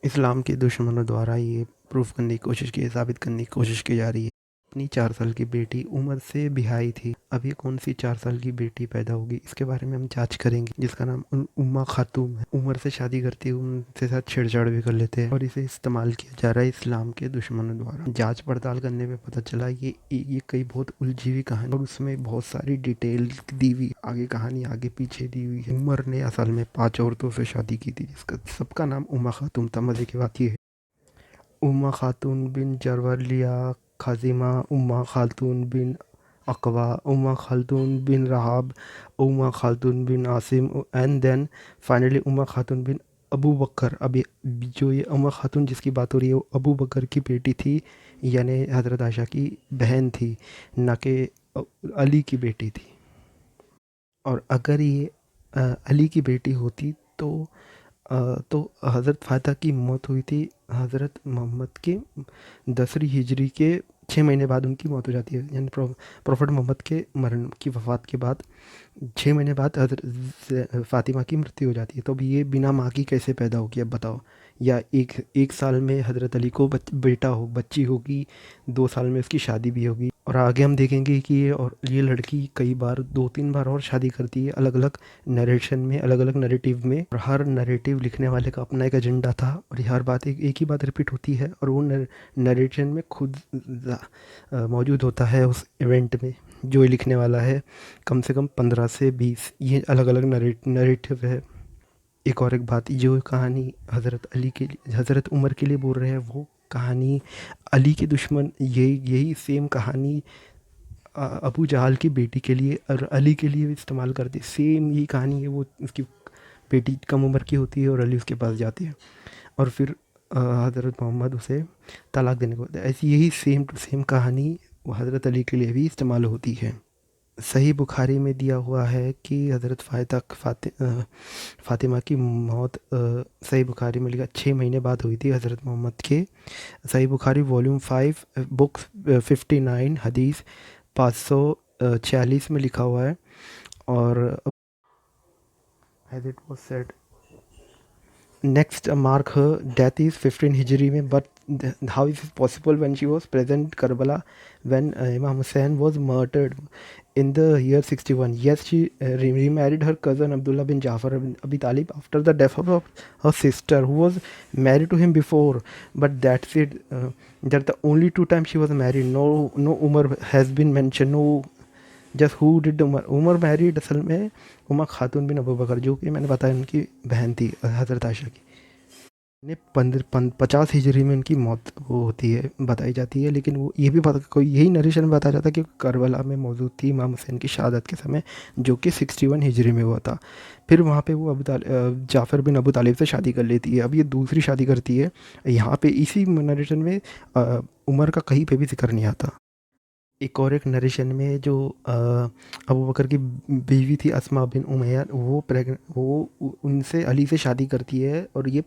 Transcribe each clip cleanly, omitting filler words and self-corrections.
इस्लाम के दुश्मनों द्वारा ये प्रूफ करने की कोशिश की साबित करने की कोशिश की जा रही है। अपनी 4 साल की बेटी उमर से बिहाई थी। अब ये कौन सी 4 साल की बेटी पैदा होगी, इसके बारे में हम जांच करेंगे, जिसका नाम उम्मा खातूम है। उमर से शादी करती है, उनके साथ छेड़छाड़ भी कर लेते हैं और इसे इस्तेमाल किया जा रहा है इस्लाम के दुश्मनों द्वारा। जांच पड़ताल करने में पता चला ये कई बहुत उलझी हुई कहानी और उसमें बहुत सारी डिटेल दी हुई, आगे कहानी आगे पीछे दी हुई है। उमर ने असल में 5 औरतों से शादी की थी, जिसका सबका नाम उम्मा खातूम था। मजे की बात ये है, उम्मा खातून बिन जरवलिया खाजिमा, उम्मा खातून बिन अकवा, उम्मा खातून बिन रहाब, उम्मा खातून बिन आसिम एंड देन फाइनली उम्मा खातून बिन अबू बकर। अभी जो ये उम्मा खातून जिसकी बात हो रही है वो अबू बकर की बेटी थी, यानी हज़रत आयशा की बहन थी, ना कि अली की बेटी थी। और अगर ये अली की बेटी होती तो हज़रत फ़ातिमा की मौत हुई थी हज़रत मोहम्मद के 10वीं हिजरी के 6 महीने बाद उनकी मौत हो जाती है, यानी प्रॉफिट मोहम्मद के मरण की वफ़ात के बाद 6 महीने बाद हज़रत फ़ातिमा की मृत्यु हो जाती है। तो अब ये बिना माँ की कैसे पैदा होगी, अब बताओ। या एक साल में हज़रत अली को बेटा हो बच्ची होगी, 2 साल में उसकी शादी भी होगी। और आगे हम देखेंगे कि ये लड़की कई बार 2-3 बार और शादी करती है, अलग अलग नरेशन में, अलग अलग नरेटिव में। और हर नरेटिव लिखने वाले का अपना एक एजेंडा था और हर बात एक ही बात रिपीट होती है और वो नरेशन में खुद मौजूद होता है उस इवेंट में, जो ये लिखने वाला है। कम से कम 15 से 20 ये अलग अलग नरेटिव है। एक और एक बात, जो कहानी हज़रत अली के लिए, हज़रत उमर के लिए बोल रहे हैं, वो कहानी अली के दुश्मन यही सेम कहानी अबू जहल की बेटी के लिए और अली के लिए भी इस्तेमाल करते। सेम यही कहानी है, वो उसकी बेटी कम उम्र की होती है और अली उसके पास जाती है और फिर हज़रत मोहम्मद उसे तलाक देने को होता है। ऐसी यही सेम टू सेम कहानी वो हज़रत अली के लिए भी इस्तेमाल होती है। सही बुखारी में दिया हुआ है कि हज़रत फ़ातिमा की मौत सही बुखारी में लिखा 6 महीने बाद हुई थी हज़रत मोहम्मद के। सही बुखारी वॉल्यूम 5 बुक 59 हदीस 546 में लिखा हुआ है। और as it was said next mark her death is 15 hijri mein, but how is it possible when she was present Karbala when Imam Hussein was murdered in the year 61? Yes, she remarried her cousin Abdullah bin Jafar bin Abi Talib after the death of her sister who was married to him before, but that's it. That's the only 2 times she was married. No Umar has been mentioned. No, just who did Umar married असल में उमा खातून बिन अबू बकर, जो कि मैंने बताया उनकी बहन थी हज़रत आयशा की। ने 50 हिजरी में उनकी मौत वो होती है, बताई जाती है। लेकिन वो ये भी पता, कोई यही नरेशन में बताया जाता है कि करबला में मौजूद थी इमाम हुसैन की शहादत के समय, जो कि 61 हिजरी में हुआ था। फिर वहाँ पे वो जाफ़र बिन अबू तालिब से शादी कर लेती है। अब ये दूसरी शादी करती है। यहाँ पे इसी नरेशन में उमर का कहीं पे भी जिक्र नहीं आता। एक और एक नरेशन में जो अबू बकर की बीवी थी अस्मा बिन उमैया, वो उनसे अली से शादी करती है और ये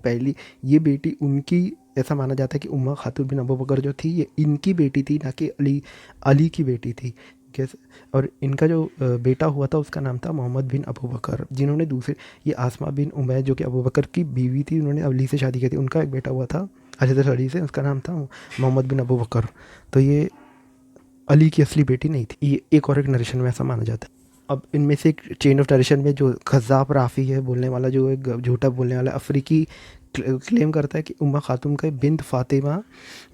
बेटी उनकी, ऐसा माना जाता है कि उम्मा खातून बिन अबू बकर जो थी ये इनकी बेटी थी, ना कि अली की बेटी थी। कैसे? और इनका जो बेटा हुआ था उसका नाम था मोहम्मद बिन अबू बकर, जिन्होंने दूसरे, ये आसमा बिन उमैया जो कि अबू बकर की बीवी थी, उन्होंने अली से शादी की थी। उनका एक बेटा हुआ था हज़रत अली से, उसका नाम था मोहम्मद बिन अबू बकर। तो ये अली की असली बेटी नहीं थी। ये एक और एक नरेशन में ऐसा माना जाता है। अब इनमें से एक चेन ऑफ नरेशन में जो खज़ाब राफ़ी है बोलने वाला, जो एक झूठा बोलने वाला अफ्रीकी, क्लेम करता है कि उम्मा खातूम का बिन्त फ़ातिमा,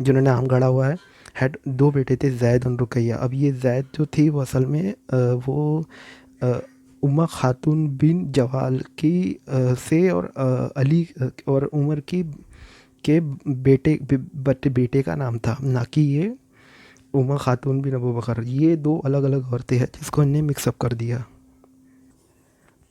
जिन्होंने नाम गढ़ा हुआ है, हैड 2 बेटे थे, ज़ैद और रुकैया। अब ये ज़ैद जो थी वो असल में वो उम्मा खातून बिन जवाल की से और अली और उमर की के बेटे का नाम था, ना कि ये उमा खातून बिन अबू बकर। ये 2 अलग अलग औरतें हैं जिसको इन्हें मिक्सअप कर दिया।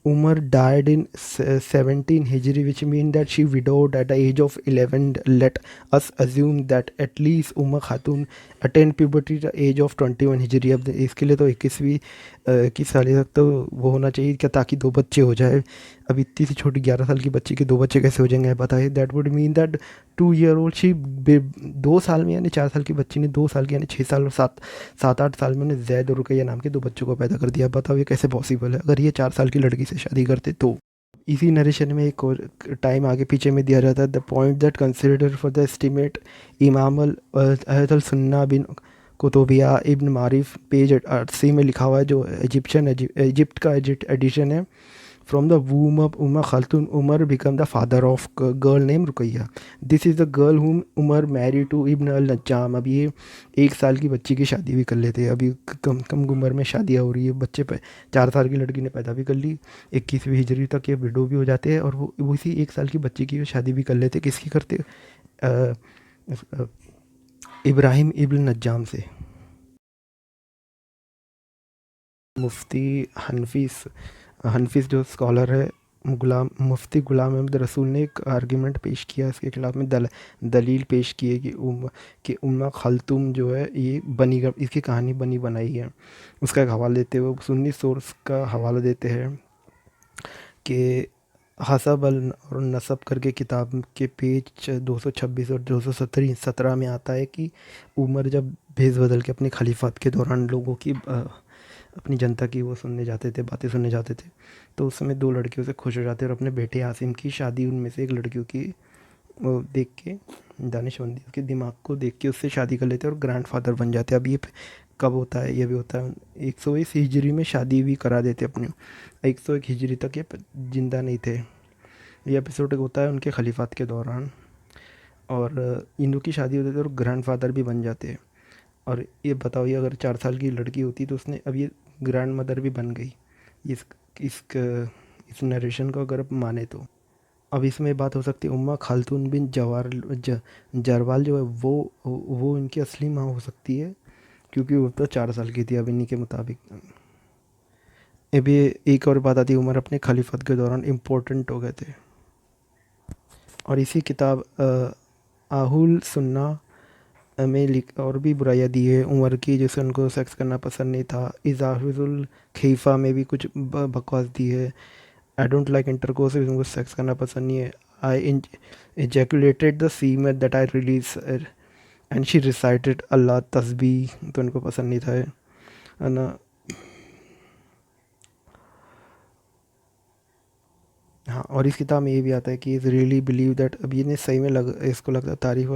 Umar died in 17 Hijri, which means that she widowed at the age of 11. Let us assume that at least Umar Khatun attained puberty at the age of 21 Hijri. अब इसके लिए तो 21 साल तक तो वो होना चाहिए क्या, ताकि 2 बच्चे हो जाए। अब इतनी सी छोटी 11 साल की बच्ची के 2 बच्चे कैसे हो जाएंगे, बताइए। That would mean that 2 year old she, 2 साल में, यानी 4 साल की बच्ची ने 2 साल की, यानी 6 साल और 7-8 साल में उन्हें जैद और रुकैया नाम के 2 बच्चों को पैदा कर दिया। बताओ ये कैसे पॉसिबल है, अगर ये 4 साल की लड़की से शादी करते तो। इसी नरेशन में एक और टाइम आगे पीछे में दिया जाता है, the point that consider for the estimate इमाम अहद सुन्ना बिन कुतुबिया इब्न मारिफ पेज 80 में लिखा हुआ है, जो इजिप्ट का एडिशन है। From the womb of Umar Khatun Umar become the father of girl name Ruqayya. This is the girl whom Umar marry to Ibn Al Najjam. अब ये 1 साल की बच्ची की शादी भी कर लेते हैं। अभी कम कम उम्र में शादियाँ हो रही है, बच्चे पे 4 साल की लड़की ने पैदा भी कर ली, 21वीं हिजरी तक ये विडो भी हो जाते हैं, और वो इसी 1 साल की बच्ची की शादी भी कर लेते। किसकी करते? अ, अ, इब्राहिम इब्न नज्जाम से। मुफ्ती हनफीस हनफीस जो स्कॉलर है, मुफ्ती गुलाम अहमद रसूल ने एक आर्ग्यूमेंट पेश किया इसके खिलाफ में, दलील पेश की है कि उम्मा खलतूम जो है ये इसकी कहानी बनी बनाई है। उसका एक हवाला देते हुए सुन्नी सोर्स का हवाला देते हैं कि हसब अल और नसब करके किताब के पेज 226 और 217 में आता है कि उमर जब भेस बदल के अपने खलीफात के दौरान लोगों की अपनी जनता की वो सुनने जाते थे, बातें सुनने जाते थे, तो उस समय 2 लड़कियों से खुश हो जाते और अपने बेटे आसिम की शादी उनमें से एक लड़कियों की वो देख के, दानिशमंदी उसके दिमाग को देख के उससे शादी कर लेते और ग्रैंडफादर बन जाते। अब ये कब होता है? ये भी होता है 101 हिजरी में शादी भी करा देते अपने। 101 हिजरी तक ये जिंदा नहीं थे। ये एपिसोड होता है उनके खलीफात के दौरान, और इन लोग की शादी होती है और ग्रैंडफादर भी बन जाते हैं। और ये बताओ, ये अगर 4 साल की लड़की होती तो उसने अब ये ग्रैंड मदर भी बन गई, इस इस इस नरेशन को अगर आप माने तो। अब इसमें बात हो सकती है उम्मा खालतून बिन जरवाल जो है वो इनकी असली माँ हो सकती है, क्योंकि वो तो 4 साल की थी अब इन्हीं के मुताबिक। अभी एक और बात आती है, उमर अपने खलीफत के दौरान इम्पोर्टेंट हो गए थे। और इसी किताब आहुल सुन्ना में लिख और भी बुराइयाँ दी है उमर की, जैसे उनको सेक्स करना पसंद नहीं था। इजाफुल खीफा में भी कुछ बकवास दी है। आई डोंट लाइक इंटरकोर्स, उनको सेक्स करना पसंद नहीं है। I ejaculated the semen that I release and she recited Allah तस्बीह, तो उनको पसंद नहीं था, है ना। हाँ, और इस किताब में ये भी आता है कि इज़ रियली बिलीव दैट, अब ये सही में इसको लगता है तारीफ